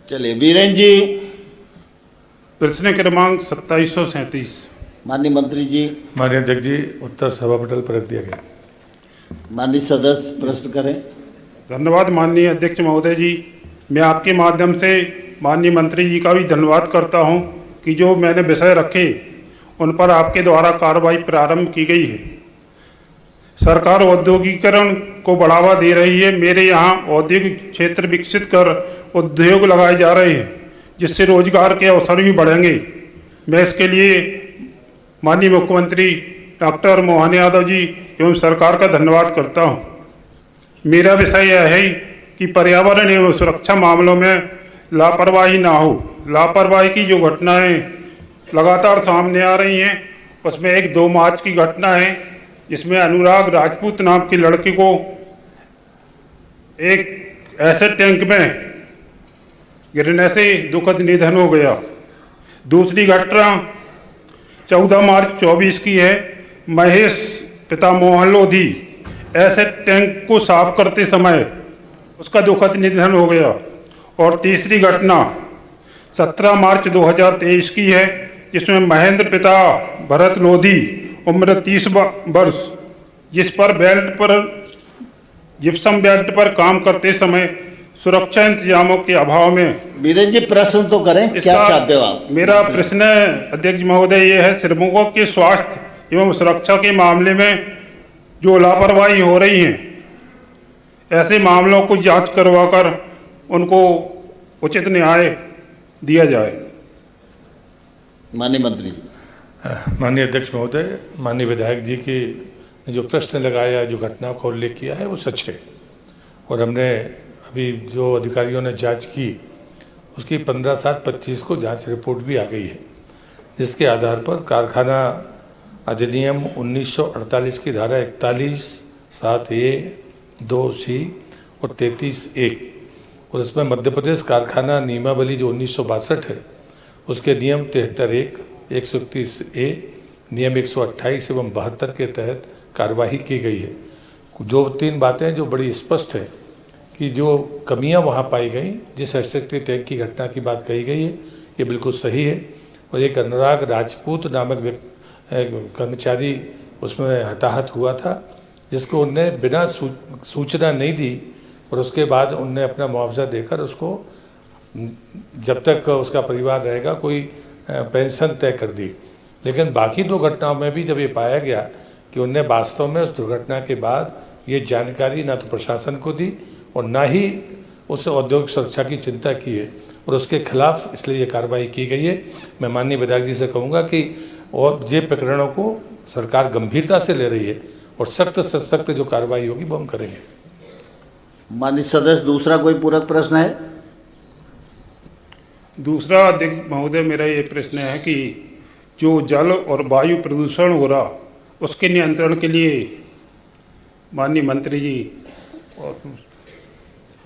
चलिए वीरेन जी। प्रश्न क्रमांक 2737। माननीय मंत्री जी। माननीय अध्यक्ष जी, उत्तर सभा पटल पर रख दिया गया। माननीय सदस्य प्रश्न करें। धन्यवाद माननीय अध्यक्ष महोदय जी। मैं आपके माध्यम से माननीय मंत्री जी का भी धन्यवाद करता हूं कि जो मैंने विषय रखे उन पर आपके द्वारा कार्रवाई प्रारंभ की गई है। सरकार औद्योगिकीकरण को बढ़ावा दे रही है। मेरे यहाँ औद्योगिक क्षेत्र विकसित कर उद्योग लगाए जा रहे हैं, जिससे रोजगार के अवसर भी बढ़ेंगे। मैं इसके लिए माननीय मुख्यमंत्री डॉक्टर मोहन यादव जी एवं सरकार का धन्यवाद करता हूँ। मेरा विषय यह है कि पर्यावरण एवं सुरक्षा मामलों में लापरवाही ना हो। लापरवाही की जो घटनाएं लगातार सामने आ रही हैं, उसमें एक 2 मार्च की घटना है, जिसमें अनुराग राजपूत नाम के लड़के को एक ऐसे टैंक में गिरने से दुखद निधन हो गया। दूसरी घटना 14 मार्च 24 की है। महेश पिता मोहन लोधी ऐसे टैंक को साफ करते समय उसका दुखद निधन हो गया। और तीसरी घटना 17 मार्च 2023 की है, जिसमें महेंद्र पिता भरत लोधी उम्र 30 वर्ष जिप्सम बेल्ट पर काम करते समय सुरक्षा इंतजामों के अभाव में। वीरेन जी प्रश्न तो करें, क्या चाहते हो आप? मेरा प्रश्न अध्यक्ष महोदय ये है, श्रमिकों के स्वास्थ्य एवं सुरक्षा के मामले में जो लापरवाही हो रही है, ऐसे मामलों को जांच करवाकर उनको उचित न्याय दिया जाए। माननीय मंत्री जी। माननीय अध्यक्ष महोदय, माननीय विधायक जी की जो प्रश्न लगाया, जो घटना का उल्लेख किया है, वो सच है। और हमने अभी जो अधिकारियों ने जांच की, उसकी 15/7/25 को जांच रिपोर्ट भी आ गई है, जिसके आधार पर कारखाना अधिनियम 1948 की धारा 41(7)(a), 2(c) और 33(1) और इसमें मध्य प्रदेश कारखाना नियमावली जो 1962 है, उसके नियम 73(1), 131(a), नियम 128 एवं 72 के तहत कार्यवाही की गई है। जो 3 बातें जो बड़ी स्पष्ट है कि जो कमियां वहां पाई गई, जिस एसेक्ट्री टैंक की घटना की बात कही गई है, ये बिल्कुल सही है। और एक अनुराग राजपूत नामक कर्मचारी उसमें हताहत हुआ था, जिसको उनने बिना सूचना नहीं दी और उसके बाद उनने अपना मुआवजा देकर उसको, जब तक उसका परिवार रहेगा, कोई पेंशन तय कर दी। लेकिन बाकी 2 घटनाओं में भी जब ये पाया गया कि उनने वास्तव में उस दुर्घटना के बाद ये जानकारी ना तो प्रशासन को दी और ना ही उस औद्योगिक सुरक्षा की चिंता की है, और उसके खिलाफ इसलिए ये कार्रवाई की गई है। मैं माननीय विधायक जी से कहूँगा कि और ये प्रकरणों को सरकार गंभीरता से ले रही है और सख्त से सख्त जो कार्रवाई होगी वो हम करेंगे। माननीय सदस्य, दूसरा कोई पूरक प्रश्न है? दूसरा अध्यक्ष महोदय, मेरा ये प्रश्न है कि जो जल और वायु प्रदूषण हो रहा, उसके नियंत्रण के लिए माननीय मंत्री जी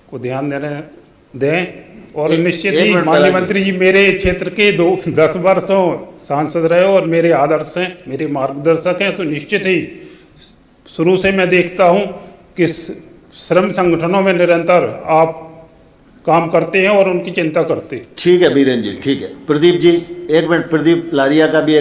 को ध्यान दें। और निश्चित ही माननीय मंत्री जी मेरे क्षेत्र के 10 वर्षों सांसद रहे और मेरे आदर्श हैं, मेरे मार्गदर्शक हैं, तो निश्चित ही शुरू से मैं देखता हूं कि श्रम संगठनों में निरंतर आप काम करते हैं और उनकी चिंता करते हैं। ठीक है वीरेन जी, ठीक है। प्रदीप जी, 1 मिनट। प्रदीप लारिया का भी